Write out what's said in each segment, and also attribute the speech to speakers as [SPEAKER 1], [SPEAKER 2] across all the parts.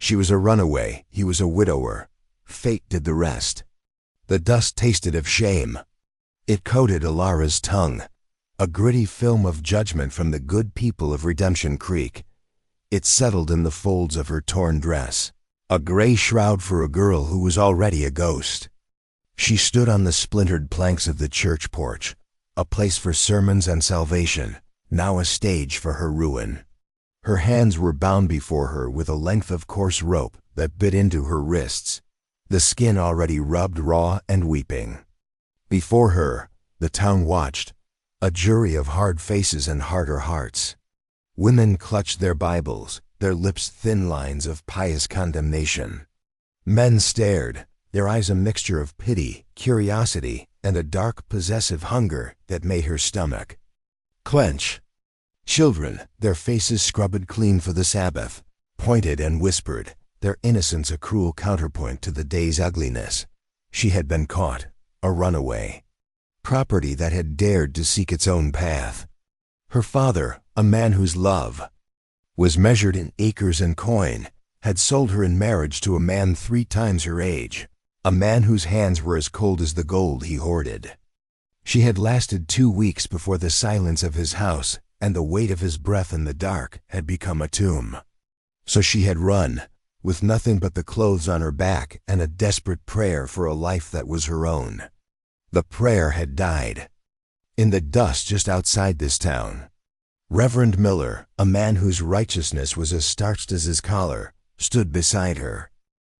[SPEAKER 1] She was a runaway, he was a widower. Fate did the rest. The dust tasted of shame. It coated Alara's tongue, a gritty film of judgment from the good people of Redemption Creek. It settled in the folds of her torn dress, a gray shroud for a girl who was already a ghost. She stood on the splintered planks of the church porch, a place for sermons and salvation, now a stage for her ruin. Her hands were bound before her with a length of coarse rope that bit into her wrists, the skin already rubbed raw and weeping. Before her, the town watched, a jury of hard faces and harder hearts. Women clutched their Bibles, their lips thin lines of pious condemnation. Men stared, their eyes a mixture of pity, curiosity, and a dark, possessive hunger that made her stomach clench. Children, their faces scrubbed clean for the Sabbath, pointed and whispered, their innocence a cruel counterpoint to the day's ugliness. She had been caught, a runaway. Property that had dared to seek its own path. Her father, a man whose love was measured in acres and coin, had sold her in marriage to a man 3 times her age, a man whose hands were as cold as the gold he hoarded. She had lasted 2 weeks before the silence of his house and the weight of his breath in the dark had become a tomb. So she had run, with nothing but the clothes on her back and a desperate prayer for a life that was her own. The prayer had died. In the dust just outside this town, Reverend Miller, a man whose righteousness was as starched as his collar, stood beside her.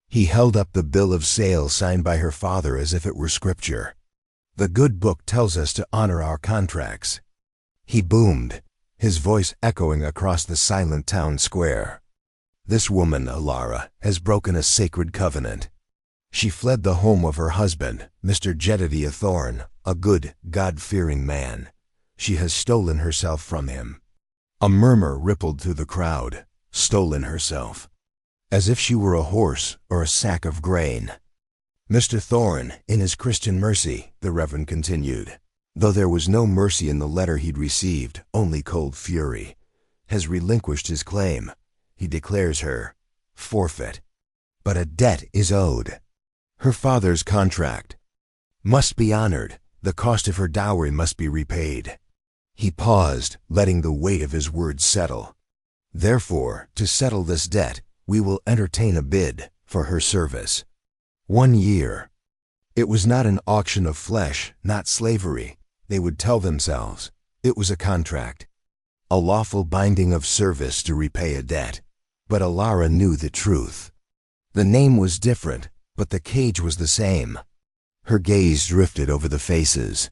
[SPEAKER 1] He held up the bill of sale signed by her father as if it were scripture. The good book tells us to honor our contracts. He boomed, his voice echoing across the silent town square. This woman, Alara, has broken a sacred covenant. She fled the home of her husband, Mr. Jedediah Thorne, a good, God-fearing man. She has stolen herself from him. A murmur rippled through the crowd. Stolen herself. As if she were a horse or a sack of grain. Mr. Thorne, in his Christian mercy, the Reverend continued, though there was no mercy in the letter he'd received, only cold fury, has relinquished his claim. He declares her forfeit. But a debt is owed. Her father's contract must be honored. The cost of her dowry must be repaid. He paused, letting the weight of his words settle. Therefore, to settle this debt, we will entertain a bid for her service. 1 year. It was not an auction of flesh, not slavery. They would tell themselves. It was a contract. A lawful binding of service to repay a debt. But Alara knew the truth. The name was different, but the cage was the same. Her gaze drifted over the faces.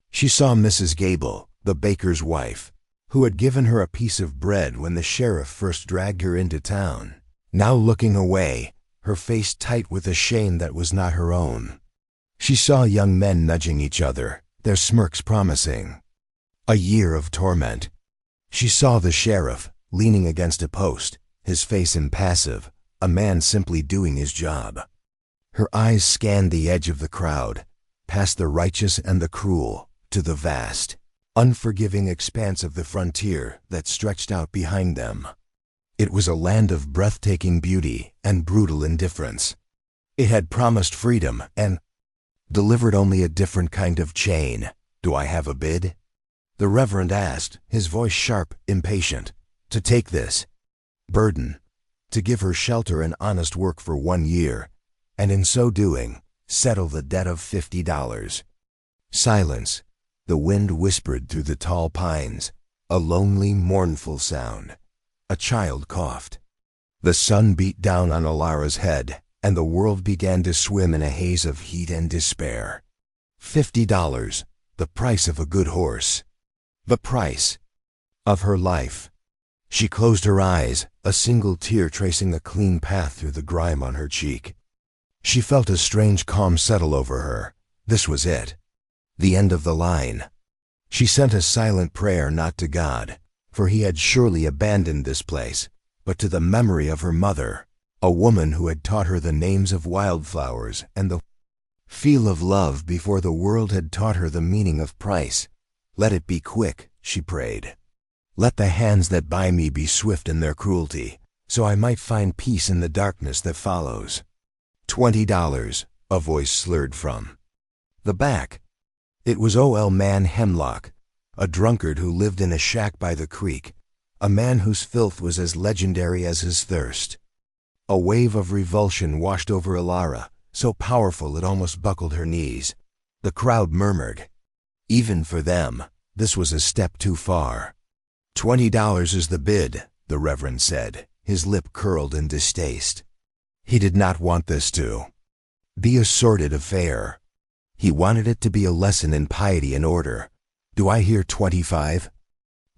[SPEAKER 1] She saw Mrs. Gable, the baker's wife, who had given her a piece of bread when the sheriff first dragged her into town, now looking away, her face tight with a shame that was not her own. She saw young men nudging each other, their smirks promising a year of torment. She saw the sheriff, leaning against a post, his face impassive, a man simply doing his job. Her eyes scanned the edge of the crowd, past the righteous and the cruel, to the vast, unforgiving expanse of the frontier that stretched out behind them. It was a land of breathtaking beauty and brutal indifference. It had promised freedom and delivered only a different kind of chain. Do I have a bid? The Reverend asked, his voice sharp, impatient. To take this burden, to give her shelter and honest work for 1 year, and in so doing, settle the debt of $50. Silence. The wind whispered through the tall pines, a lonely, mournful sound. A child coughed. The sun beat down on Alara's head, and the world began to swim in a haze of heat and despair. $50, the price of a good horse. The price of her life. She closed her eyes, a single tear tracing a clean path through the grime on her cheek. She felt a strange calm settle over her. This was it. The end of the line. She sent a silent prayer not to God, for he had surely abandoned this place, but to the memory of her mother, a woman who had taught her the names of wildflowers and the feel of love before the world had taught her the meaning of price. Let it be quick, she prayed. Let the hands that buy me be swift in their cruelty, so I might find peace in the darkness that follows. $20, a voice slurred from the back. It was O.L. Man Hemlock, a drunkard who lived in a shack by the creek, a man whose filth was as legendary as his thirst. A wave of revulsion washed over Alara, so powerful it almost buckled her knees. The crowd murmured. Even for them, this was a step too far. $20 is the bid, the Reverend said, his lip curled in distaste. He did not want this to be a sordid affair. He wanted it to be a lesson in piety and order. Do I hear 25?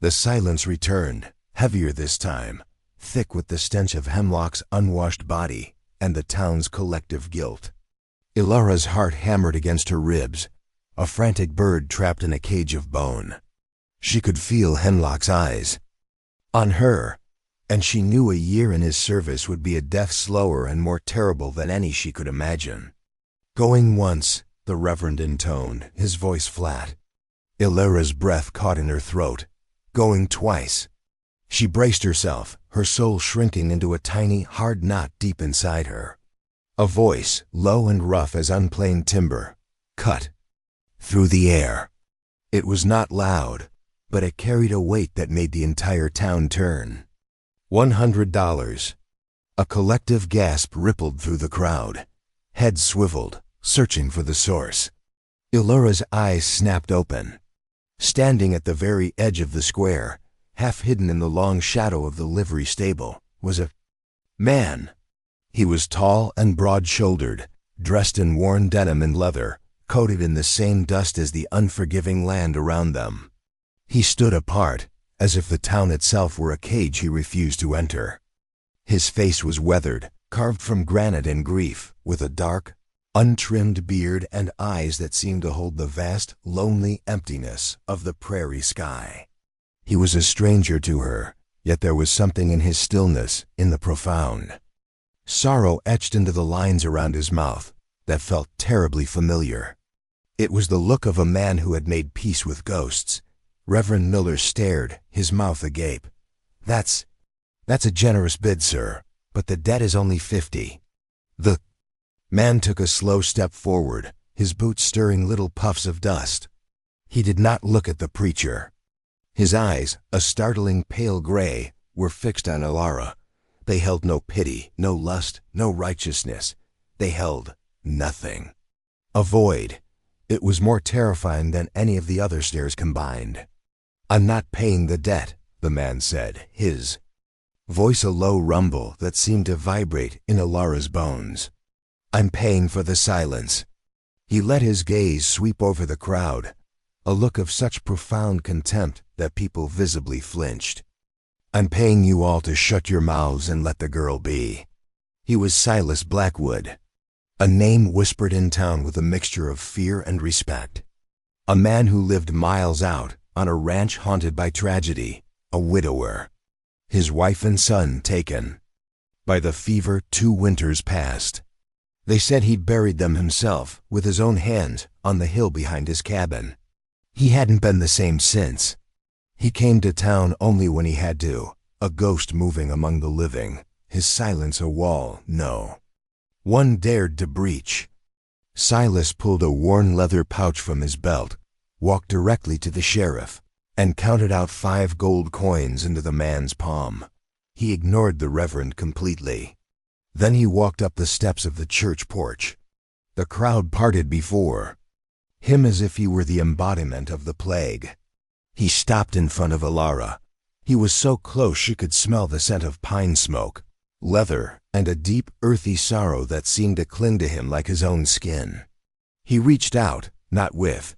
[SPEAKER 1] The silence returned, heavier this time, thick with the stench of Hemlock's unwashed body and the town's collective guilt. Ilara's heart hammered against her ribs, a frantic bird trapped in a cage of bone. She could feel Hemlock's eyes on her, and she knew a year in his service would be a death slower and more terrible than any she could imagine. Going once, the Reverend intoned, his voice flat. Ilara's breath caught in her throat. Going twice. She braced herself, her soul shrinking into a tiny, hard knot deep inside her. A voice, low and rough as unplaned timber, cut through the air. It was not loud, but it carried a weight that made the entire town turn. $100. A collective gasp rippled through the crowd. Heads swiveled, searching for the source. Ilara's eyes snapped open. Standing at the very edge of the square, half hidden in the long shadow of the livery stable, was a man. He was tall and broad-shouldered, dressed in worn denim and leather, coated in the same dust as the unforgiving land around them. He stood apart, as if the town itself were a cage he refused to enter. His face was weathered, carved from granite and grief, with a dark, untrimmed beard and eyes that seemed to hold the vast, lonely emptiness of the prairie sky. He was a stranger to her, yet there was something in his stillness, in the profound. Sorrow etched into the lines around his mouth that felt terribly familiar. It was the look of a man who had made peace with ghosts. Reverend Miller stared, his mouth agape. That's a generous bid, sir, but the debt is only 50. The man took a slow step forward, his boots stirring little puffs of dust. He did not look at the preacher. His eyes, a startling pale gray, were fixed on Ilara. They held no pity, no lust, no righteousness. They held nothing. A void. It was more terrifying than any of the other stares combined. I'm not paying the debt, the man said, his voice a low rumble that seemed to vibrate in Ilara's bones. I'm paying for the silence. He let his gaze sweep over the crowd, a look of such profound contempt that people visibly flinched. I'm paying you all to shut your mouths and let the girl be. He was Silas Blackwood, a name whispered in town with a mixture of fear and respect. A man who lived miles out, on a ranch haunted by tragedy, a widower. His wife and son taken by the fever 2 winters past. They said he'd buried them himself, with his own hands, on the hill behind his cabin. He hadn't been the same since. He came to town only when he had to, a ghost moving among the living, his silence a wall no one dared to breach. Silas pulled a worn leather pouch from his belt, walked directly to the sheriff, and counted out 5 gold coins into the man's palm. He ignored the Reverend completely. Then he walked up the steps of the church porch. The crowd parted before him as if he were the embodiment of the plague. He stopped in front of Ilara. He was so close she could smell the scent of pine smoke, leather, and a deep, earthy sorrow that seemed to cling to him like his own skin. He reached out, not with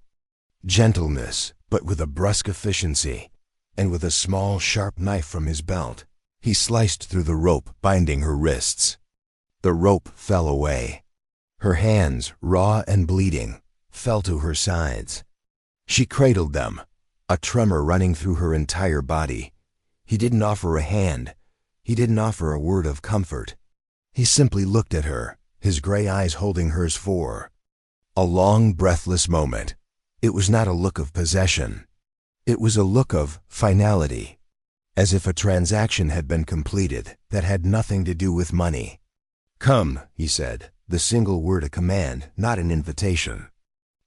[SPEAKER 1] gentleness, but with a brusque efficiency, and with a small, sharp knife from his belt, he sliced through the rope binding her wrists. The rope fell away. Her hands, raw and bleeding, fell to her sides. She cradled them, a tremor running through her entire body. He didn't offer a hand. He didn't offer a word of comfort. He simply looked at her, his gray eyes holding hers for a long, breathless moment. It was not a look of possession. It was a look of finality. as if a transaction had been completed that had nothing to do with money. "Come," he said, the single word a command, not an invitation.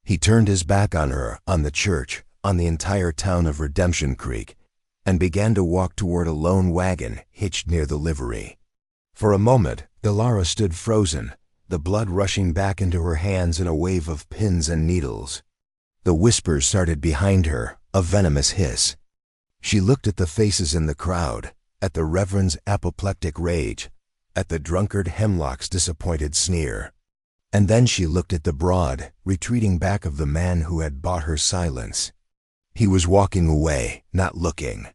[SPEAKER 1] He turned his back on her, on the church, on the entire town of Redemption Creek, and began to walk toward a lone wagon hitched near the livery. For a moment, Delara stood frozen, the blood rushing back into her hands in a wave of pins and needles. The whispers started behind her, a venomous hiss. She looked at the faces in the crowd, at the Reverend's apoplectic rage, at the drunkard Hemlock's disappointed sneer. And then she looked at the broad, retreating back of the man who had bought her silence. He was walking away, not looking.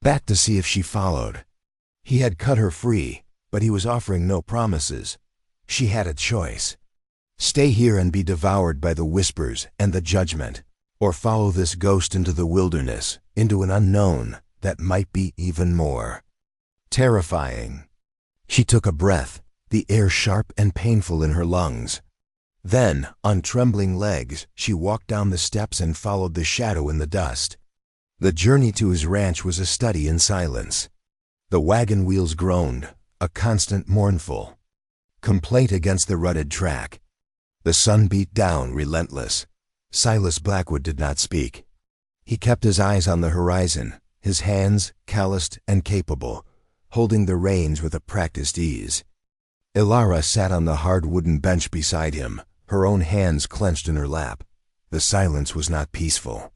[SPEAKER 1] Back to see if she followed. He had cut her free, but he was offering no promises. She had a choice. Stay here and be devoured by the whispers and the judgment, or follow this ghost into the wilderness, into an unknown that might be even more terrifying. She took a breath, the air sharp and painful in her lungs. Then, on trembling legs, she walked down the steps and followed the shadow in the dust. The journey to his ranch was a study in silence. The wagon wheels groaned, a constant mournful complaint against the rutted track. The sun beat down, relentless. Silas Blackwood did not speak. He kept his eyes on the horizon, his hands calloused and capable, holding the reins with a practiced ease. Delara sat on the hard wooden bench beside him, her own hands clenched in her lap. The silence was not peaceful.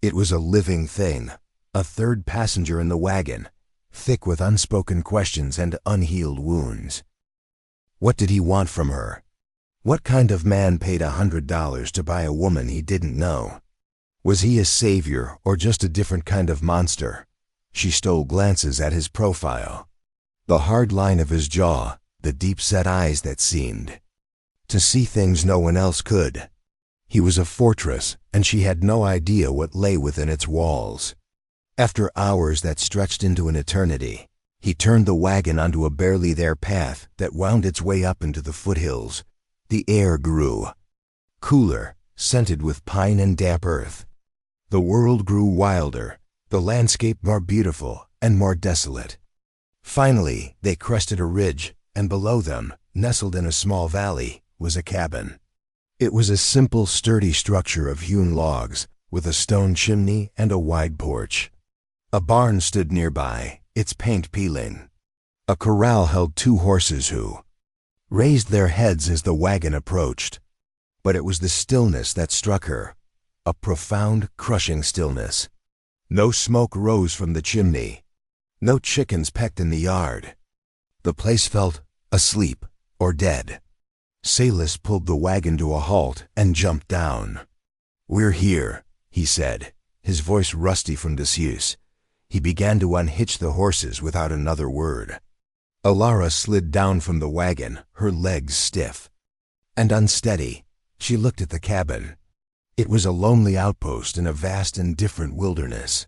[SPEAKER 1] It was a living thing, a third passenger in the wagon, thick with unspoken questions and unhealed wounds. What did he want from her? What kind of man paid $100 to buy a woman he didn't know? Was he a savior or just a different kind of monster? She stole glances at his profile. The hard line of his jaw, the deep-set eyes that seemed to see things no one else could. He was a fortress, and she had no idea what lay within its walls. After hours that stretched into an eternity, he turned the wagon onto a barely there path that wound its way up into the foothills. The air grew cooler, scented with pine and damp earth. The world grew wilder, the landscape more beautiful and more desolate. Finally, they crested a ridge, and below them, nestled in a small valley, was a cabin. It was a simple, sturdy structure of hewn logs, with a stone chimney and a wide porch. A barn stood nearby, its paint peeling. A corral held 2 horses who raised their heads as the wagon approached. But it was the stillness that struck her, a profound, crushing stillness. No smoke rose from the chimney. No chickens pecked in the yard. The place felt asleep or dead. Silas pulled the wagon to a halt and jumped down. "We're here," he said, his voice rusty from disuse. He began to unhitch the horses without another word. Delara slid down from the wagon, her legs stiff and unsteady. She looked at the cabin. It was a lonely outpost in a vast and different wilderness.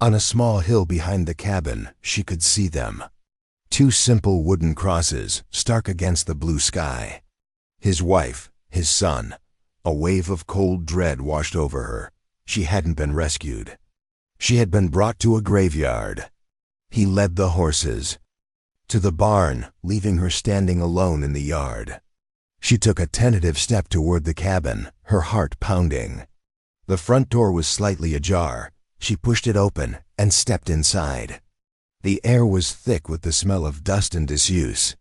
[SPEAKER 1] On a small hill behind the cabin, she could see them. 2 simple wooden crosses, stark against the blue sky. His wife, his son. A wave of cold dread washed over her. She hadn't been rescued. She had been brought to a graveyard. He led the horses to the barn, leaving her standing alone in the yard. She took a tentative step toward the cabin, her heart pounding. The front door was slightly ajar. She pushed it open and stepped inside. The air was thick with the smell of dust and disuse.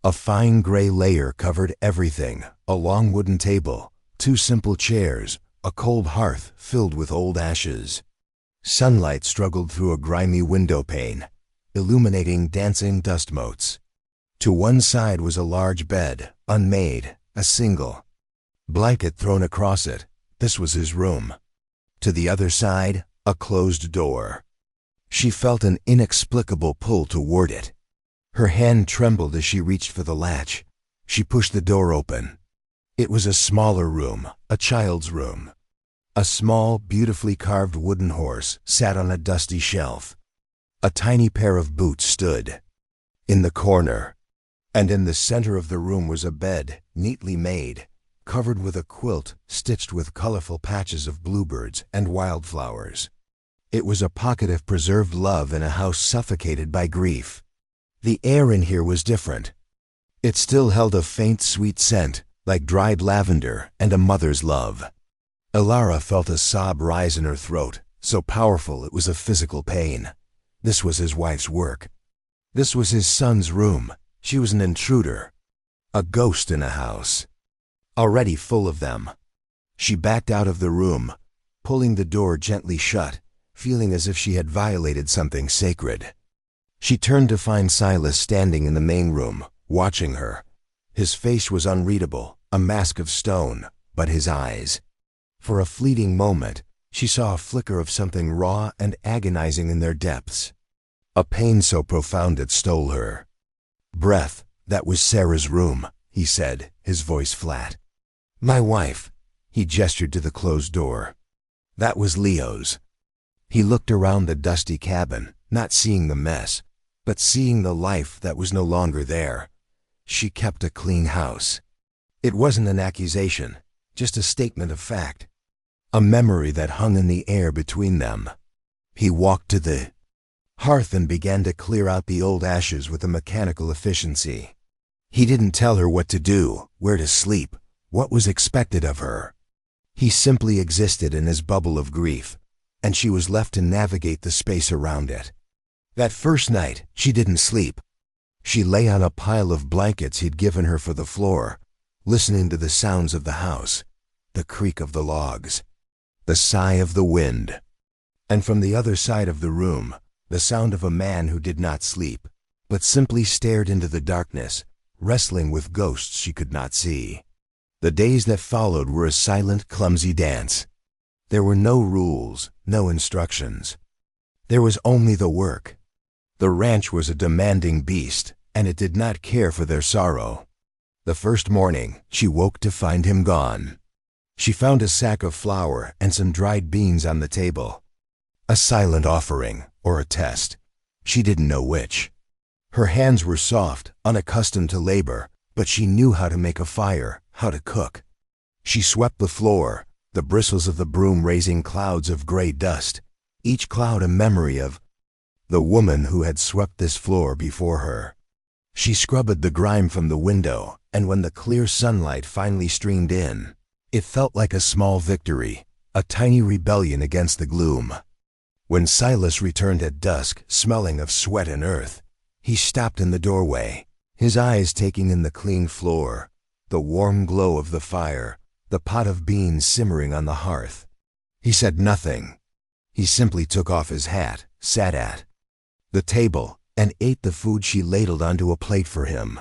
[SPEAKER 1] A fine gray layer covered everything, a long wooden table, 2 simple chairs, a cold hearth filled with old ashes. Sunlight struggled through a grimy window pane, illuminating dancing dust motes. To one side was a large bed, unmade, a single blanket thrown across it. This was his room. To the other side, a closed door. She felt an inexplicable pull toward it. Her hand trembled as she reached for the latch. She pushed the door open. It was a smaller room, a child's room. A small, beautifully carved wooden horse sat on a dusty shelf. A tiny pair of boots stood in the corner, and in the center of the room was a bed, neatly made, covered with a quilt stitched with colorful patches of bluebirds and wildflowers. It was a pocket of preserved love in a house suffocated by grief. The air in here was different. It still held a faint, sweet scent, like dried lavender and a mother's love. Alara felt a sob rise in her throat, so powerful it was a physical pain. This was his wife's work. This was his son's room. She was an intruder. A ghost in a house. Already full of them. She backed out of the room, pulling the door gently shut, feeling as if she had violated something sacred. She turned to find Silas standing in the main room, watching her. His face was unreadable, a mask of stone, but his eyes. For a fleeting moment, she saw a flicker of something raw and agonizing in their depths. A pain so profound it stole her. "Breath, that was Sarah's room," he said, his voice flat. "My wife." He gestured to the closed door. "That was Leo's." He looked around the dusty cabin, not seeing the mess, but seeing the life that was no longer there. She kept a clean house. It wasn't an accusation, just a statement of fact. A memory that hung in the air between them. He walked to the hearth and began to clear out the old ashes with a mechanical efficiency. He didn't tell her what to do, where to sleep, what was expected of her. He simply existed in his bubble of grief, and she was left to navigate the space around it. That first night, she didn't sleep. She lay on a pile of blankets he'd given her for the floor, listening to the sounds of the house, the creak of the logs, the sigh of the wind. And from the other side of the room, the sound of a man who did not sleep, but simply stared into the darkness, wrestling with ghosts she could not see. The days that followed were a silent, clumsy dance. There were no rules, no instructions. There was only the work. The ranch was a demanding beast, and it did not care for their sorrow. The first morning, she woke to find him gone. She found a sack of flour and some dried beans on the table. A silent offering, or a test. She didn't know which. Her hands were soft, unaccustomed to labor, but she knew how to make a fire, how to cook. She swept the floor, the bristles of the broom raising clouds of gray dust, each cloud a memory of the woman who had swept this floor before her. She scrubbed the grime from the window, and when the clear sunlight finally streamed in, it felt like a small victory, a tiny rebellion against the gloom. When Silas returned at dusk, smelling of sweat and earth, he stopped in the doorway, his eyes taking in the clean floor, the warm glow of the fire, the pot of beans simmering on the hearth. He said nothing. He simply took off his hat, sat at the table, and ate the food she ladled onto a plate for him.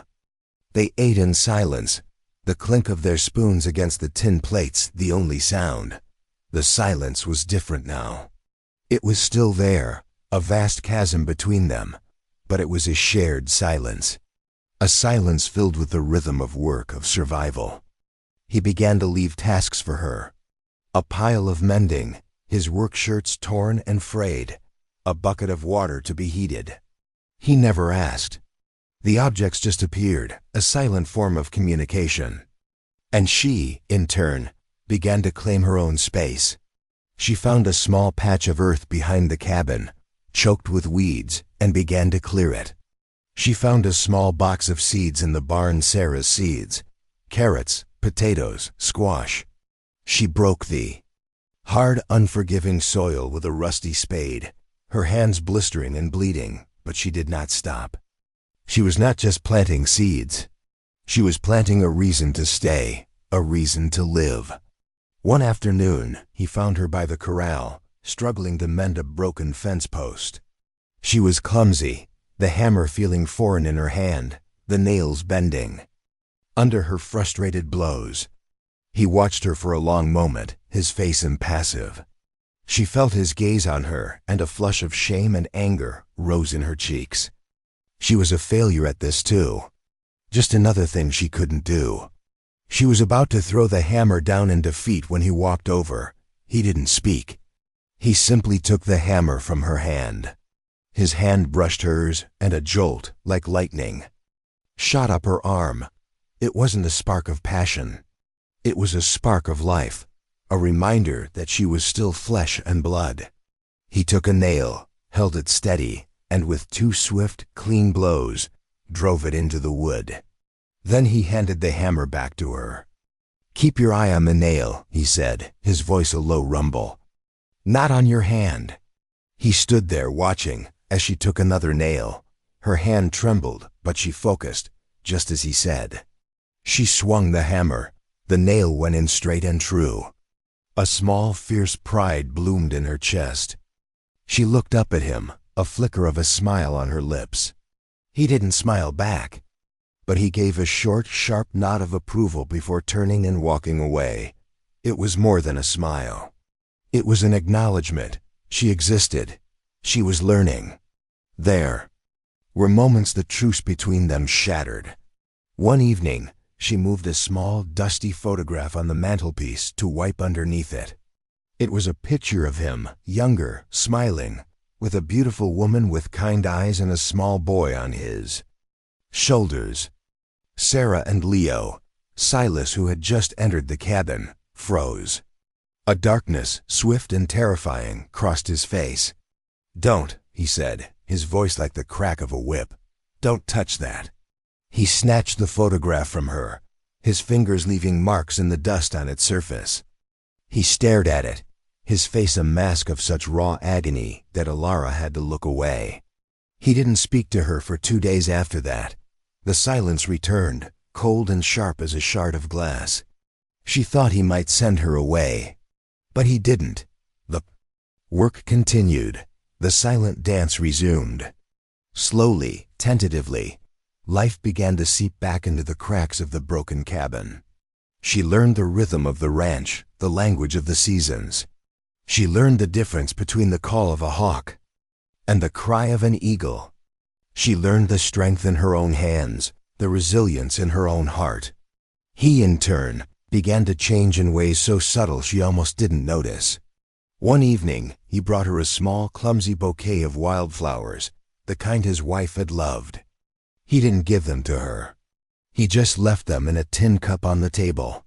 [SPEAKER 1] They ate in silence, the clink of their spoons against the tin plates the only sound. The silence was different now. It was still there, a vast chasm between them, but it was a shared silence. A silence filled with the rhythm of work, of survival. He began to leave tasks for her. A pile of mending, his work shirts torn and frayed, a bucket of water to be heated. He never asked. The objects just appeared, a silent form of communication. And she, in turn, began to claim her own space. She found a small patch of earth behind the cabin, choked with weeds, and began to clear it. She found a small box of seeds in the barn, Sarah's seeds, carrots, potatoes, squash. She broke the hard, unforgiving soil with a rusty spade, her hands blistering and bleeding, but she did not stop. She was not just planting seeds. She was planting a reason to stay, a reason to live. One afternoon, he found her by the corral, struggling to mend a broken fence post. She was clumsy, the hammer feeling foreign in her hand, the nails bending under her frustrated blows. He watched her for a long moment, his face impassive. She felt his gaze on her, and a flush of shame and anger rose in her cheeks. She was a failure at this too. Just another thing she couldn't do. She was about to throw the hammer down in defeat when he walked over. He didn't speak. He simply took the hammer from her hand. His hand brushed hers, and a jolt, like lightning, shot up her arm. It wasn't a spark of passion. It was a spark of life, a reminder that she was still flesh and blood. He took a nail, held it steady, and with 2 swift, clean blows, drove it into the wood. Then he handed the hammer back to her. "Keep your eye on the nail," he said, his voice a low rumble. "Not on your hand." He stood there watching as she took another nail. Her hand trembled, but she focused, just as he said. She swung the hammer. The nail went in straight and true. A small, fierce pride bloomed in her chest. She looked up at him, a flicker of a smile on her lips. He didn't smile back, but he gave a short, sharp nod of approval before turning and walking away. It was more than a smile. It was an acknowledgement. She existed. She was learning. There were moments the truce between them shattered. One evening, she moved a small, dusty photograph on the mantelpiece to wipe underneath it. It was a picture of him, younger, smiling, with a beautiful woman with kind eyes and a small boy on his shoulders. Sarah and Leo, Silas, who had just entered the cabin, froze. A darkness, swift and terrifying, crossed his face. "Don't," he said, his voice like the crack of a whip. "Don't touch that." He snatched the photograph from her, his fingers leaving marks in the dust on its surface. He stared at it, his face a mask of such raw agony that Alara had to look away. He didn't speak to her for 2 days after that. The silence returned, cold and sharp as a shard of glass. She thought he might send her away, but he didn't. The work continued. The silent dance resumed. Slowly, tentatively, life began to seep back into the cracks of the broken cabin. She learned the rhythm of the ranch, the language of the seasons. She learned the difference between the call of a hawk and the cry of an eagle. She learned the strength in her own hands, the resilience in her own heart. He, in turn, began to change in ways so subtle she almost didn't notice. One evening, he brought her a small, clumsy bouquet of wildflowers, the kind his wife had loved. He didn't give them to her. He just left them in a tin cup on the table.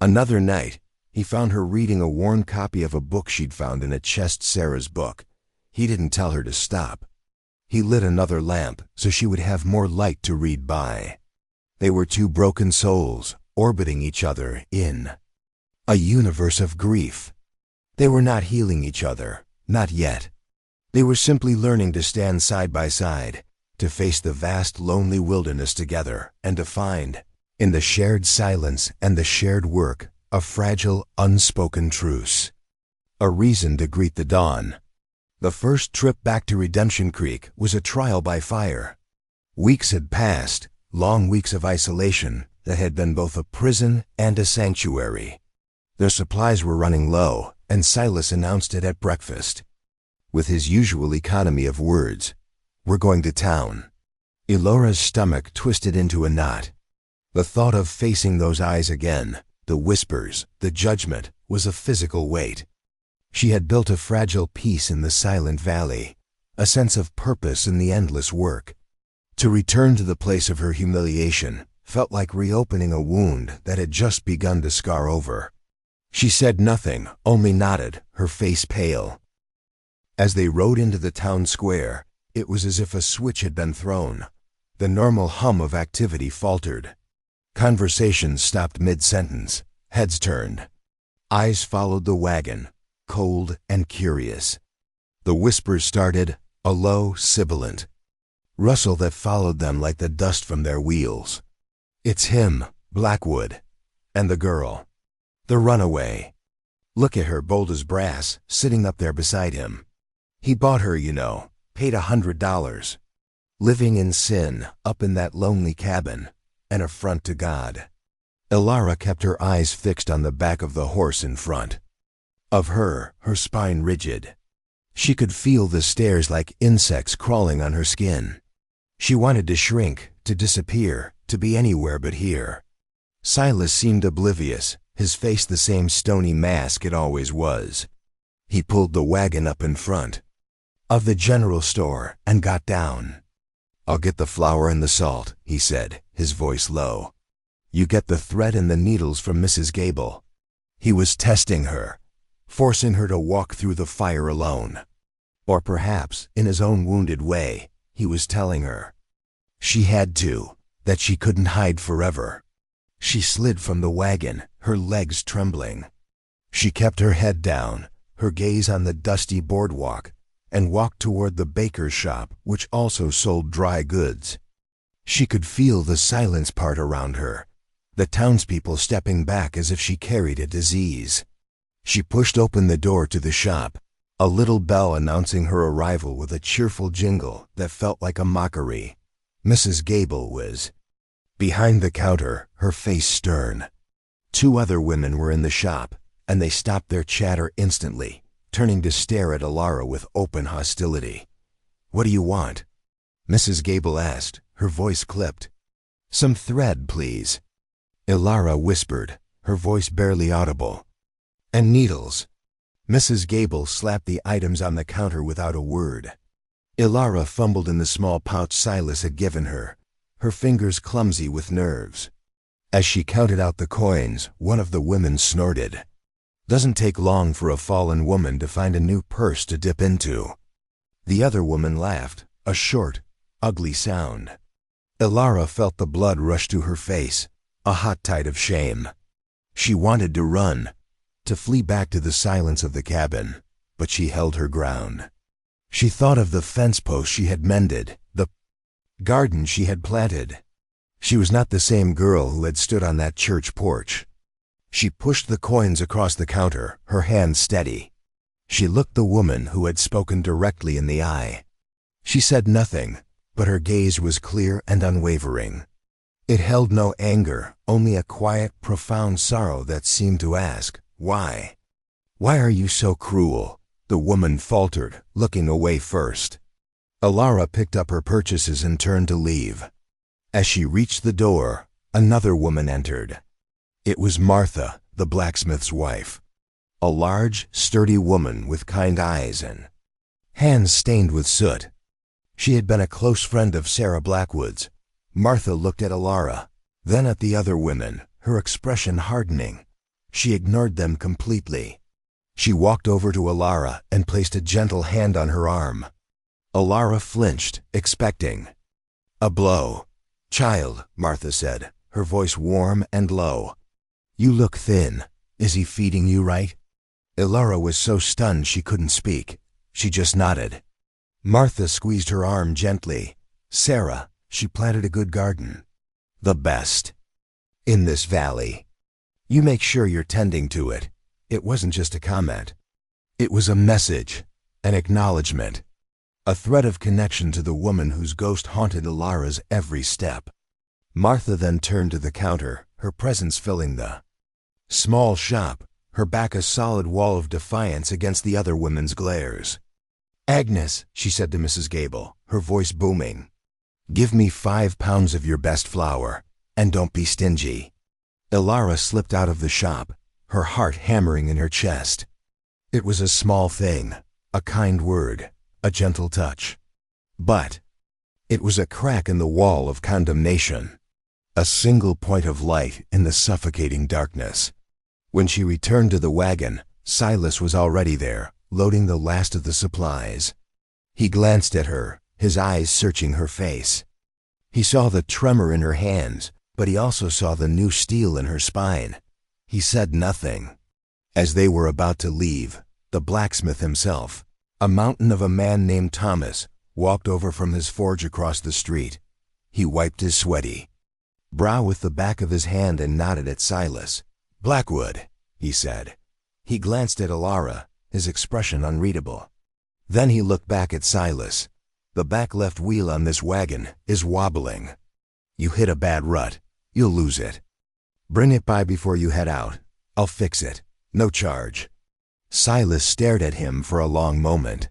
[SPEAKER 1] Another night, he found her reading a worn copy of a book she'd found in a chest, Sarah's book. He didn't tell her to stop. He lit another lamp so she would have more light to read by. They were 2 broken souls, orbiting each other in a universe of grief. They were not healing each other, not yet. They were simply learning to stand side by side, to face the vast, lonely wilderness together, and to find, in the shared silence and the shared work, a fragile, unspoken truce. A reason to greet the dawn. The first trip back to Redemption Creek was a trial by fire. Weeks had passed, long weeks of isolation that had been both a prison and a sanctuary. Their supplies were running low, and Silas announced it at breakfast. With his usual economy of words, "We're going to town." Elora's stomach twisted into a knot. The thought of facing those eyes again, the whispers, the judgment, was a physical weight. She had built a fragile peace in the silent valley, a sense of purpose in the endless work. To return to the place of her humiliation felt like reopening a wound that had just begun to scar over. She said nothing, only nodded, her face pale. As they rode into the town square, it was as if a switch had been thrown. The normal hum of activity faltered. Conversations stopped mid-sentence. Heads turned. Eyes followed the wagon, cold and curious. The whispers started, a low, sibilant rustle that followed them like the dust from their wheels. "It's him, Blackwood, and the girl. The runaway. Look at her, bold as brass, sitting up there beside him. He bought her, you know, paid $100. Living in sin, up in that lonely cabin, an affront to God." Elara kept her eyes fixed on the back of the horse in front of her, her spine rigid. She could feel the stairs like insects crawling on her skin. She wanted to shrink, to disappear, to be anywhere but here. Silas seemed oblivious, his face the same stony mask it always was. He pulled the wagon up in front of the general store and got down. "I'll get the flour and the salt," he said, his voice low. "You get the thread and the needles from Mrs. Gable." He was testing her, forcing her to walk through the fire alone. Or perhaps, in his own wounded way, he was telling her she had to, that she couldn't hide forever. She slid from the wagon, her legs trembling. She kept her head down, her gaze on the dusty boardwalk, and walked toward the baker's shop, which also sold dry goods. She could feel the silence part around her, the townspeople stepping back as if she carried a disease. She pushed open the door to the shop, a little bell announcing her arrival with a cheerful jingle that felt like a mockery. Mrs. Gable was behind the counter, her face stern. Two other women were in the shop, and they stopped their chatter instantly, turning to stare at Alara with open hostility. "What do you want?" Mrs. Gable asked, her voice clipped. "Some thread, please," Alara whispered, her voice barely audible. "And needles." Mrs. Gable slapped the items on the counter without a word. Alara fumbled in the small pouch Silas had given her, her fingers clumsy with nerves. As she counted out the coins, one of the women snorted. "Doesn't take long for a fallen woman to find a new purse to dip into." The other woman laughed, a short, ugly sound. Alara felt the blood rush to her face, a hot tide of shame. She wanted to run, to flee back to the silence of the cabin, but she held her ground. She thought of the fence post she had mended, the garden she had planted. She was not the same girl who had stood on that church porch. She pushed the coins across the counter, her hands steady. She looked the woman who had spoken directly in the eye. She said nothing, but her gaze was clear and unwavering. It held no anger, only a quiet, profound sorrow that seemed to ask, "Why? Why are you so cruel?" The woman faltered, looking away first. Alara picked up her purchases and turned to leave. As she reached the door, another woman entered. It was Martha, the blacksmith's wife. A large, sturdy woman with kind eyes and hands stained with soot. She had been a close friend of Sarah Blackwood's. Martha looked at Alara, then at the other women, her expression hardening. She ignored them completely. She walked over to Alara and placed a gentle hand on her arm. Alara flinched, expecting a blow. "Child," Martha said, her voice warm and low. "You look thin. Is he feeding you right?" Alara was so stunned she couldn't speak. She just nodded. Martha squeezed her arm gently. "Sarah, she planted a good garden. The best in this valley. You make sure you're tending to it." It wasn't just a comment. It was a message, an acknowledgement, a thread of connection to the woman whose ghost haunted Alara's every step. Martha then turned to the counter, her presence filling the small shop, her back a solid wall of defiance against the other women's glares. "Agnes," she said to Mrs. Gable, her voice booming, "give me 5 pounds of your best flour, and don't be stingy." Alara slipped out of the shop, her heart hammering in her chest. It was a small thing, a kind word, a gentle touch. But it was a crack in the wall of condemnation, a single point of light in the suffocating darkness. When she returned to the wagon, Silas was already there, loading the last of the supplies. He glanced at her, his eyes searching her face. He saw the tremor in her hands, but he also saw the new steel in her spine. He said nothing. As they were about to leave, the blacksmith himself, a mountain of a man named Thomas, walked over from his forge across the street. He wiped his sweaty brow with the back of his hand and nodded at Silas. "Blackwood," he said. He glanced at Alara, his expression unreadable. Then he looked back at Silas. "The back left wheel on this wagon is wobbling. You hit a bad rut. You'll lose it. Bring it by before you head out. I'll fix it. No charge." Silas stared at him for a long moment.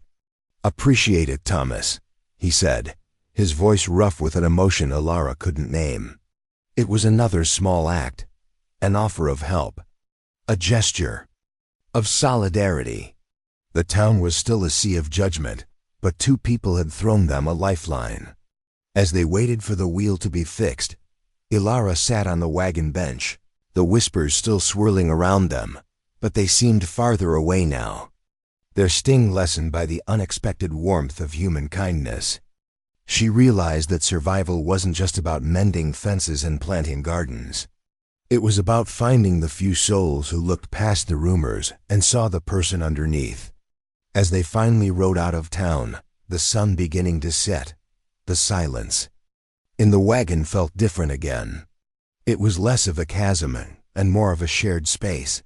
[SPEAKER 1] "Appreciate it, Thomas," he said, his voice rough with an emotion Alara couldn't name. It was another small act, an offer of help, a gesture of solidarity. The town was still a sea of judgment, but 2 people had thrown them a lifeline. As they waited for the wheel to be fixed, Alara sat on the wagon bench, the whispers still swirling around them, but they seemed farther away now. their sting lessened by the unexpected warmth of human kindness. She realized that survival wasn't just about mending fences and planting gardens. It was about finding the few souls who looked past the rumors and saw the person underneath. As they finally rode out of town, the sun beginning to set, the silence in the wagon felt different again. It was less of a chasm and more of a shared space,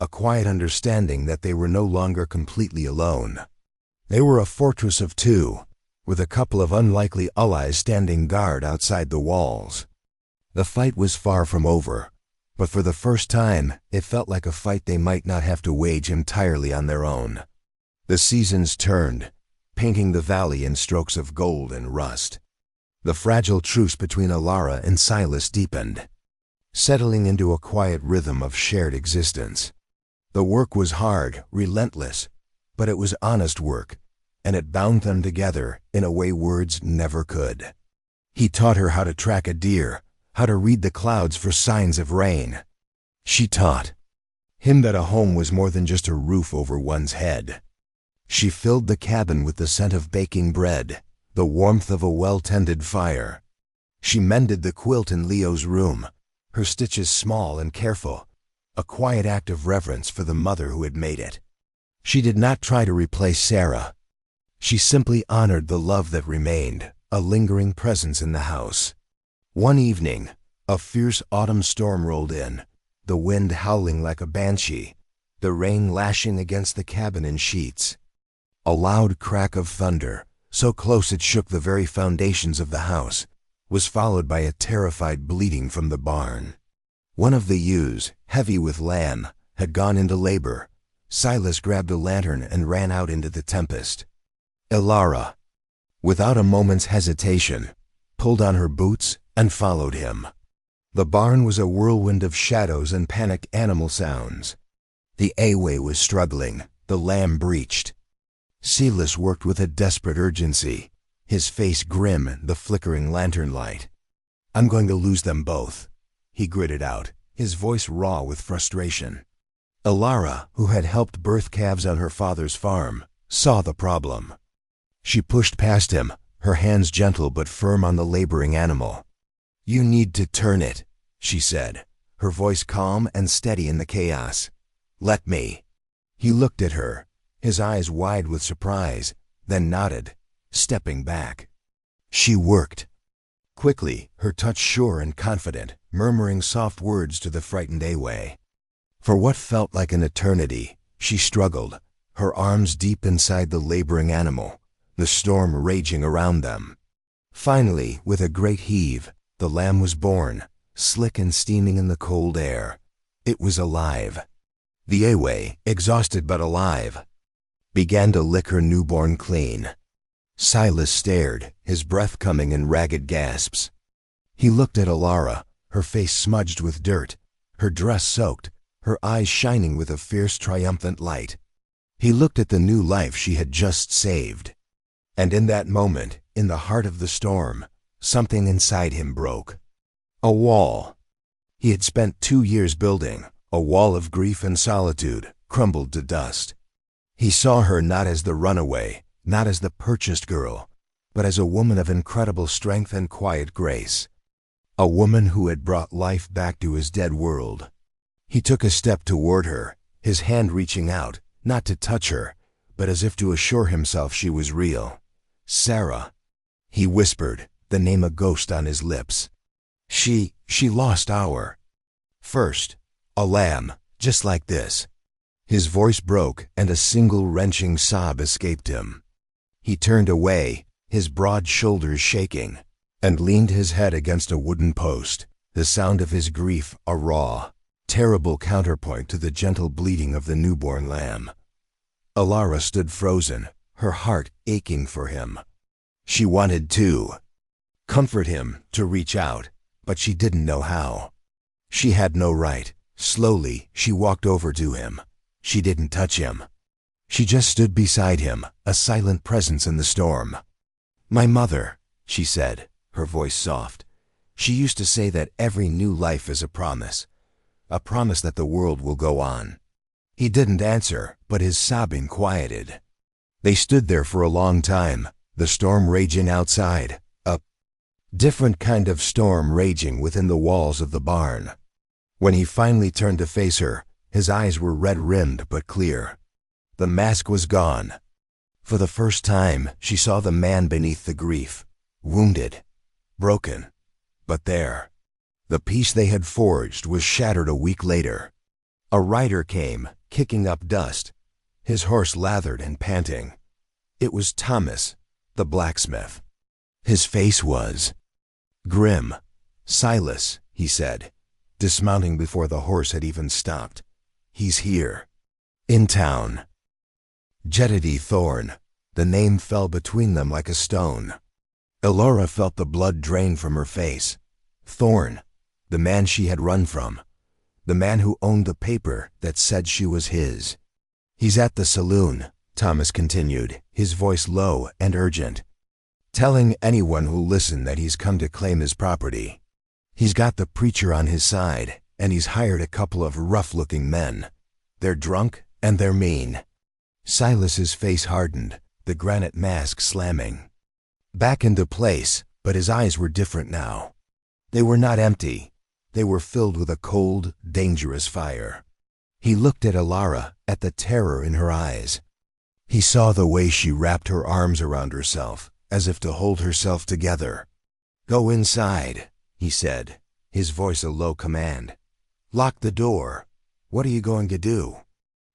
[SPEAKER 1] a quiet understanding that they were no longer completely alone. They were a fortress of two, with a couple of unlikely allies standing guard outside the walls. The fight was far from over, but for the first time, it felt like a fight they might not have to wage entirely on their own. The seasons turned, painting the valley in strokes of gold and rust. The fragile truce between Alara and Silas deepened, settling into a quiet rhythm of shared existence. The work was hard, relentless, but it was honest work, and it bound them together in a way words never could. He taught her how to track a deer, how to read the clouds for signs of rain. She taught him that a home was more than just a roof over one's head. She filled the cabin with the scent of baking bread, the warmth of a well-tended fire. She mended the quilt in Leo's room, her stitches small and careful, a quiet act of reverence for the mother who had made it. She did not try to replace Sarah. She simply honored the love that remained, a lingering presence in the house. One evening, a fierce autumn storm rolled in, the wind howling like a banshee, the rain lashing against the cabin in sheets. A loud crack of thunder, so close it shook the very foundations of the house, was followed by a terrified bleating from the barn. One of the ewes, heavy with lamb, had gone into labor. Silas grabbed a lantern and ran out into the tempest. Alara, without a moment's hesitation, pulled on her boots and followed him. The barn was a whirlwind of shadows and panicked animal sounds. The Awe was struggling, the lamb breached. Silas worked with a desperate urgency, his face grim in the flickering lantern light. "I'm going to lose them both," he gritted out, his voice raw with frustration. Alara, who had helped birth calves on her father's farm, saw the problem. She pushed past him, her hands gentle but firm on the laboring animal. "You need to turn it," she said, her voice calm and steady in the chaos. "Let me." He looked at her, his eyes wide with surprise, then nodded, stepping back. She worked. Quickly, her touch sure and confident, murmuring soft words to the frightened Awe. For what felt like an eternity, she struggled, her arms deep inside the laboring animal, the storm raging around them. Finally, with a great heave, the lamb was born, slick and steaming in the cold air. It was alive. The Awe, exhausted but alive, began to lick her newborn clean. Silas stared, his breath coming in ragged gasps. He looked at Alara, her face smudged with dirt, her dress soaked, her eyes shining with a fierce, triumphant light. He looked at the new life she had just saved. And in that moment, in the heart of the storm, something inside him broke. A wall he had spent 2 years building, a wall of grief and solitude, crumbled to dust. He saw her not as the runaway, not as the purchased girl, but as a woman of incredible strength and quiet grace. A woman who had brought life back to his dead world. He took a step toward her, his hand reaching out, not to touch her, but as if to assure himself she was real. "Sarah," he whispered, the name a ghost on his lips. She lost our first, a lamb, just like this." His voice broke and a single wrenching sob escaped him. He turned away, his broad shoulders shaking, and leaned his head against a wooden post, the sound of his grief a raw, terrible counterpoint to the gentle bleating of the newborn lamb. Alara stood frozen, her heart aching for him. She wanted to comfort him, to reach out, but she didn't know how. She had no right. Slowly, she walked over to him. She didn't touch him. She just stood beside him, a silent presence in the storm. "My mother," she said, her voice soft. "She used to say that every new life is a promise that the world will go on." He didn't answer, but his sobbing quieted. They stood there for a long time, the storm raging outside, a different kind of storm raging within the walls of the barn. When he finally turned to face her, his eyes were red-rimmed but clear. The mask was gone. For the first time, she saw the man beneath the grief, wounded, broken. But there, the peace they had forged was shattered a week later. A rider came, kicking up dust, his horse lathered and panting. It was Thomas, the blacksmith. His face was grim. "Silas," he said, dismounting before the horse had even stopped. "He's here. In town." Jedediah Thorne. The name fell between them like a stone. Elora felt the blood drain from her face. Thorne, the man she had run from. The man who owned the paper that said she was his. "He's at the saloon," Thomas continued, his voice low and urgent, "telling anyone who'll listen that he's come to claim his property. He's got the preacher on his side, and he's hired a couple of rough-looking men. They're drunk and they're mean." Silas's face hardened, the granite mask slamming back into place, but his eyes were different now. They were not empty. They were filled with a cold, dangerous fire. He looked at Elara, at the terror in her eyes. He saw the way she wrapped her arms around herself, as if to hold herself together. "Go inside," he said, his voice a low command. "Lock the door. What are you going to do?"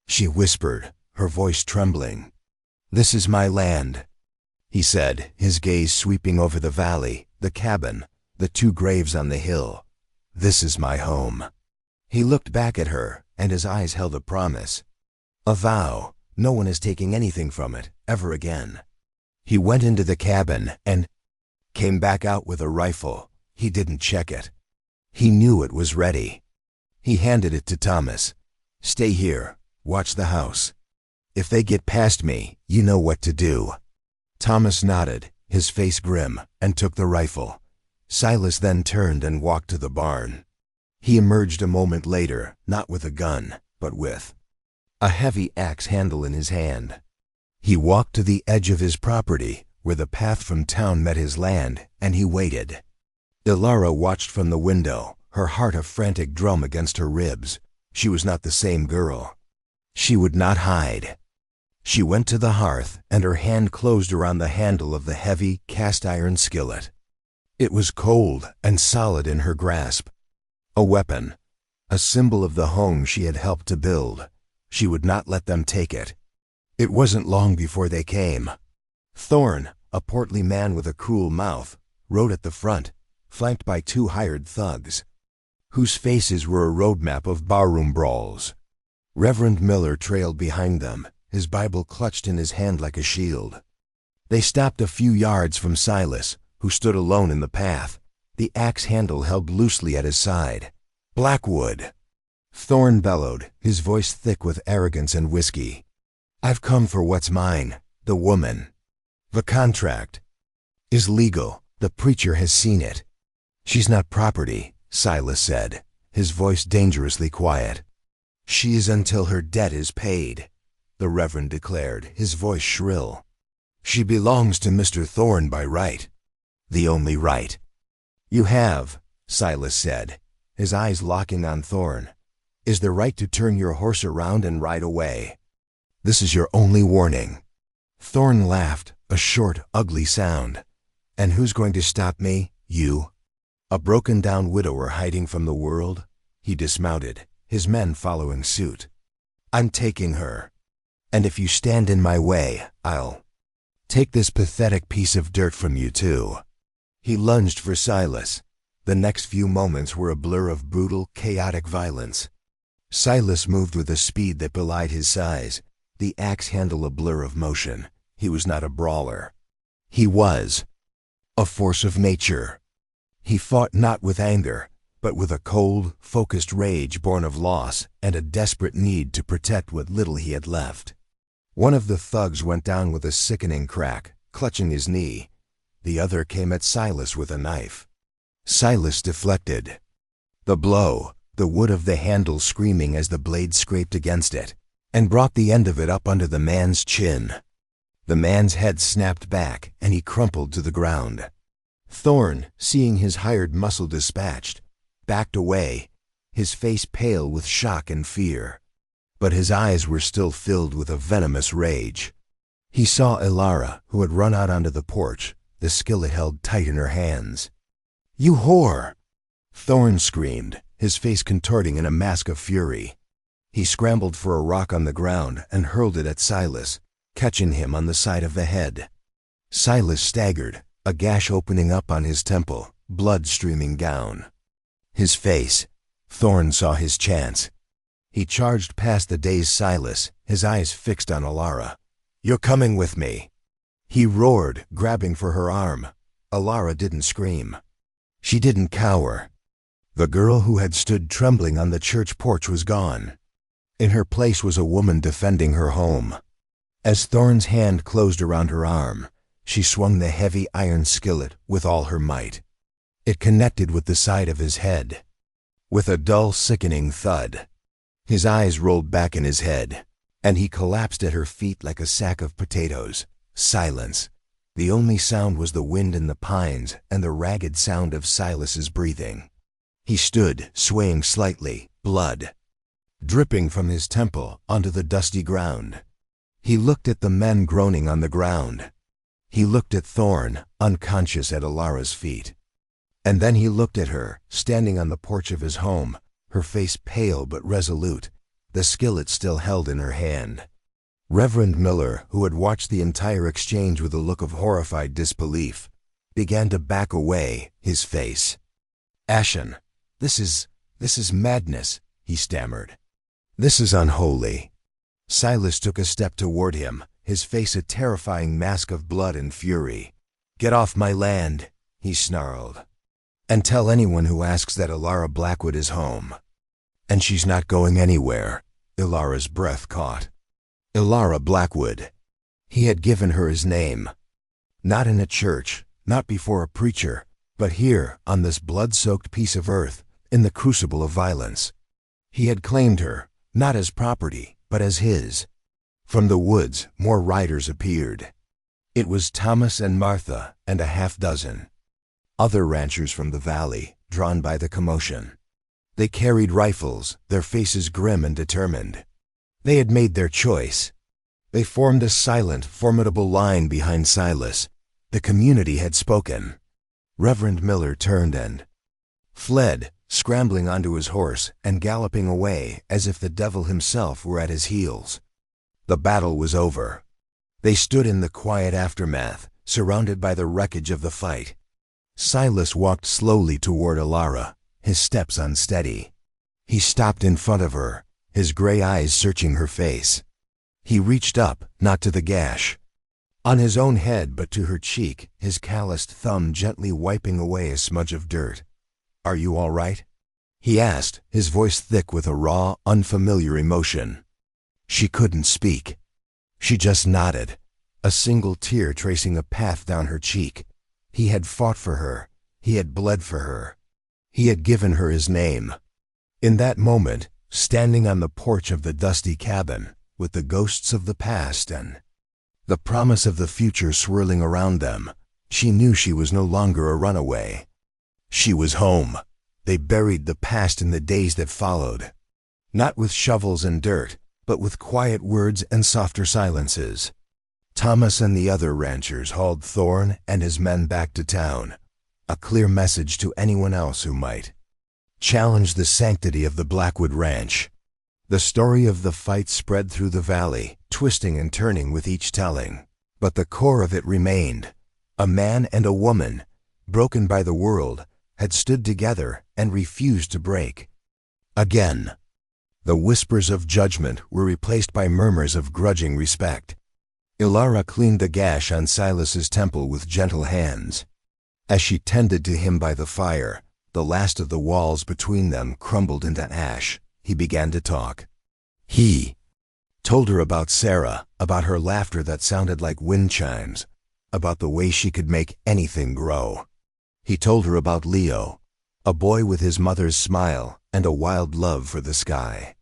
[SPEAKER 1] She whispered, her voice trembling. "This is my land," he said, his gaze sweeping over the valley, the cabin, the 2 graves on the hill. "This is my home." He looked back at her, and his eyes held a promise. A vow. No one is taking anything from it, ever again. He went into the cabin and came back out with a rifle. He didn't check it. He knew it was ready. He handed it to Thomas. "Stay here. Watch the house. If they get past me, you know what to do." Thomas nodded, his face grim, and took the rifle. Silas then turned and walked to the barn. He emerged a moment later, not with a gun, but with a heavy axe handle in his hand. He walked to the edge of his property, where the path from town met his land, and he waited. Elara watched from the window, her heart a frantic drum against her ribs. She was not the same girl. She would not hide. She went to the hearth, and her hand closed around the handle of the heavy, cast-iron skillet. It was cold and solid in her grasp. A weapon, a symbol of the home she had helped to build. She would not let them take it. It wasn't long before they came. Thorne, a portly man with a cruel mouth, rode at the front, flanked by 2 hired thugs, whose faces were a roadmap of barroom brawls. Reverend Miller trailed behind them, his Bible clutched in his hand like a shield. They stopped a few yards from Silas, who stood alone in the path, the axe handle held loosely at his side. "Blackwood!" Thorne bellowed, his voice thick with arrogance and whiskey. "I've come for what's mine, the woman. The contract is legal. The preacher has seen it." "She's not property," Silas said, his voice dangerously quiet. "She is until her debt is paid," the Reverend declared, his voice shrill. "She belongs to Mr. Thorne by right. The only right." "You have," Silas said, his eyes locking on Thorne, "is the right to turn your horse around and ride away. This is your only warning." Thorne laughed, a short, ugly sound. "And who's going to stop me? You? A broken-down widower hiding from the world?" He dismounted, his men following suit. "I'm taking her. And if you stand in my way, I'll take this pathetic piece of dirt from you, too." He lunged for Silas. The next few moments were a blur of brutal, chaotic violence. Silas moved with a speed that belied his size, the axe handle a blur of motion. He was not a brawler. He was a force of nature. He fought not with anger, but with a cold, focused rage born of loss and a desperate need to protect what little he had left. One of the thugs went down with a sickening crack, clutching his knee. The other came at Silas with a knife. Silas deflected the blow, the wood of the handle screaming as the blade scraped against it. and brought the end of it up under the man's chin. The man's head snapped back, and he crumpled to the ground. Thorn, seeing his hired muscle dispatched, backed away, his face pale with shock and fear. But his eyes were still filled with a venomous rage. He saw Ilara, who had run out onto the porch, the skillet held tight in her hands. "You whore!" Thorn screamed, his face contorting in a mask of fury. He scrambled for a rock on the ground and hurled it at Silas, catching him on the side of the head. Silas staggered, a gash opening up on his temple, blood streaming down. His face. Thorn saw his chance. He charged past the dazed Silas, his eyes fixed on Ilara. "You're coming with me!" He roared, grabbing for her arm. Ilara didn't scream. She didn't cower. The girl who had stood trembling on the church porch was gone. In her place was a woman defending her home. As Thorn's hand closed around her arm, she swung the heavy iron skillet with all her might. It connected with the side of his head. With a dull, sickening thud, his eyes rolled back in his head, and he collapsed at her feet like a sack of potatoes. Silence. The only sound was the wind in the pines and the ragged sound of Silas's breathing. He stood, swaying slightly, blood dripping from his temple onto the dusty ground. He looked at the men groaning on the ground. He looked at Thorn, unconscious at Ilara's feet. And then he looked at her, standing on the porch of his home, her face pale but resolute, the skillet still held in her hand. Reverend Miller, who had watched the entire exchange with a look of horrified disbelief, began to back away, his face ashen. This is madness," he stammered. "This is unholy." Silas took a step toward him, his face a terrifying mask of blood and fury. "Get off my land," he snarled. "And tell anyone who asks that Ilara Blackwood is home." "And she's not going anywhere." Ilara's breath caught. Ilara Blackwood. He had given her his name. Not in a church, not before a preacher, but here, on this blood-soaked piece of earth, in the crucible of violence. He had claimed her, not as property, but as his. From the woods, more riders appeared. It was Thomas and Martha and a half-dozen other ranchers from the valley, drawn by the commotion. They carried rifles, their faces grim and determined. They had made their choice. They formed a silent, formidable line behind Silas. The community had spoken. Reverend Miller turned and fled, scrambling onto his horse and galloping away as if the devil himself were at his heels. The battle was over. They stood in the quiet aftermath, surrounded by the wreckage of the fight. Silas walked slowly toward Ilara, his steps unsteady. He stopped in front of her, his gray eyes searching her face. He reached up, not to the gash on his own head but to her cheek, his calloused thumb gently wiping away a smudge of dirt. "Are you all right?" he asked, his voice thick with a raw, unfamiliar emotion. She couldn't speak. She just nodded, a single tear tracing a path down her cheek. He had fought for her. He had bled for her. He had given her his name. In that moment, standing on the porch of the dusty cabin, with the ghosts of the past and the promise of the future swirling around them, she knew she was no longer a runaway. She was home. They buried the past in the days that followed. Not with shovels and dirt, but with quiet words and softer silences. Thomas and the other ranchers hauled Thorn and his men back to town, a clear message to anyone else who might challenge the sanctity of the Blackwood Ranch. The story of the fight spread through the valley, twisting and turning with each telling. But the core of it remained. A man and a woman, broken by the world, had stood together and refused to break. Again, the whispers of judgment were replaced by murmurs of grudging respect. Ilara cleaned the gash on Silas's temple with gentle hands. As she tended to him by the fire, the last of the walls between them crumbled into ash. He began to talk. He told her about Sarah, about her laughter that sounded like wind chimes, about the way she could make anything grow. He told her about Leo, a boy with his mother's smile and a wild love for the sky.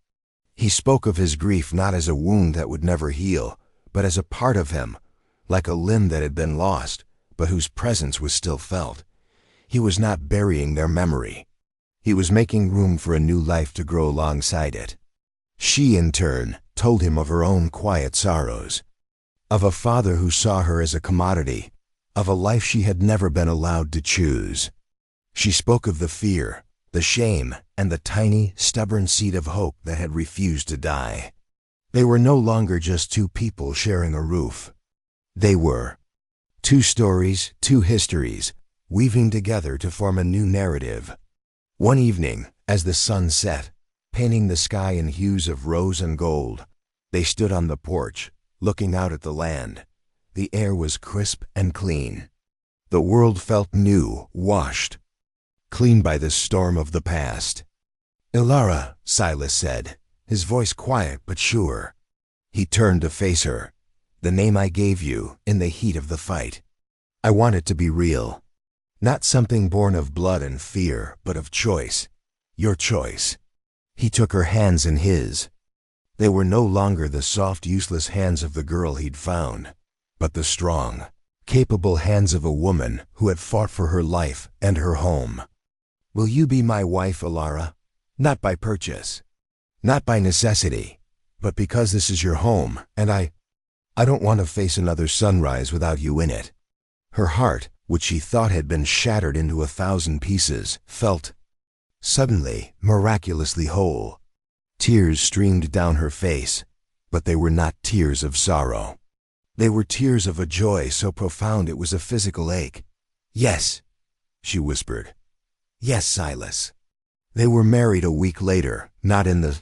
[SPEAKER 1] He spoke of his grief not as a wound that would never heal, but as a part of him, like a limb that had been lost, but whose presence was still felt. He was not burying their memory. He was making room for a new life to grow alongside it. She, in turn, told him of her own quiet sorrows, of a father who saw her as a commodity, of a life she had never been allowed to choose. She spoke of the fear, the shame, and the tiny, stubborn seed of hope that had refused to die. They were no longer just two people sharing a roof. They were two stories, two histories, weaving together to form a new narrative. One evening, as the sun set, painting the sky in hues of rose and gold, they stood on the porch, looking out at the land. The air was crisp and clean. The world felt new, washed, clean by the storm of the past. "Ilara," Silas said, his voice quiet but sure. He turned to face her. "The name I gave you in the heat of the fight. I want it to be real. Not something born of blood and fear, but of choice. Your choice." He took her hands in his. They were no longer the soft, useless hands of the girl he'd found, but the strong, capable hands of a woman who had fought for her life and her home. "Will you be my wife, Ilara? Not by purchase, not by necessity, but because this is your home, and I don't want to face another sunrise without you in it." Her heart, which she thought had been shattered into 1,000 pieces, felt suddenly miraculously whole. Tears streamed down her face, but they were not tears of sorrow. They were tears of a joy so profound it was a physical ache. "Yes," she whispered. "Yes, Silas." They were married a week later, not in the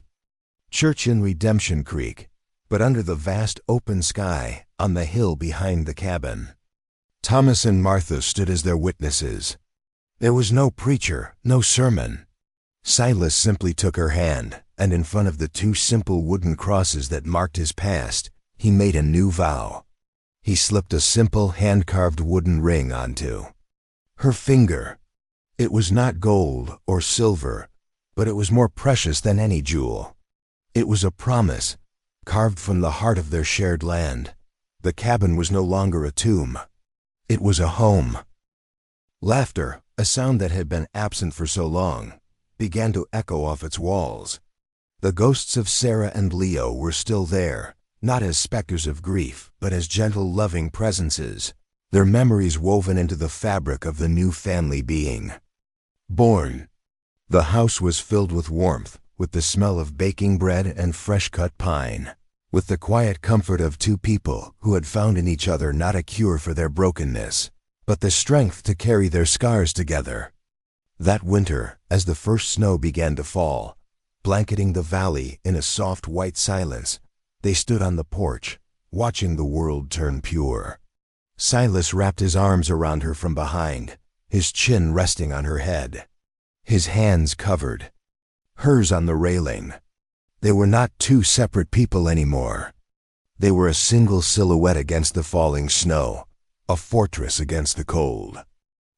[SPEAKER 1] church in Redemption Creek, but under the vast open sky on the hill behind the cabin. Thomas and Martha stood as their witnesses. There was no preacher, no sermon. Silas simply took her hand, and in front of the two simple wooden crosses that marked his past, he made a new vow. He slipped a simple hand-carved wooden ring onto her finger. It was not gold or silver, but it was more precious than any jewel. It was a promise, carved from the heart of their shared land. The cabin was no longer a tomb. It was a home. Laughter, a sound that had been absent for so long, began to echo off its walls. The ghosts of Sarah and Leo were still there, not as specters of grief, but as gentle, loving presences, their memories woven into the fabric of the new family being born. The house was filled with warmth, with the smell of baking bread and fresh-cut pine, with the quiet comfort of two people who had found in each other not a cure for their brokenness, but the strength to carry their scars together. That winter, as the first snow began to fall, blanketing the valley in a soft white silence, they stood on the porch, watching the world turn pure. Silas wrapped his arms around her from behind, his chin resting on her head, his hands covered, hers on the railing. They were not two separate people anymore. They were a single silhouette against the falling snow, a fortress against the cold.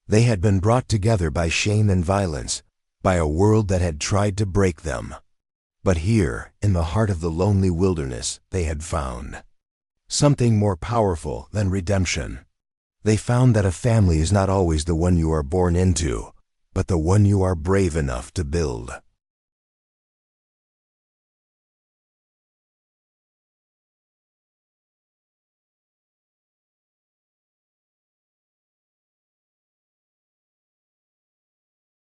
[SPEAKER 1] They had been brought together by shame and violence, by a world that had tried to break them. But here, in the heart of the lonely wilderness, they had found something more powerful than redemption. They found that a family is not always the one you are born into, but the one you are brave enough to build.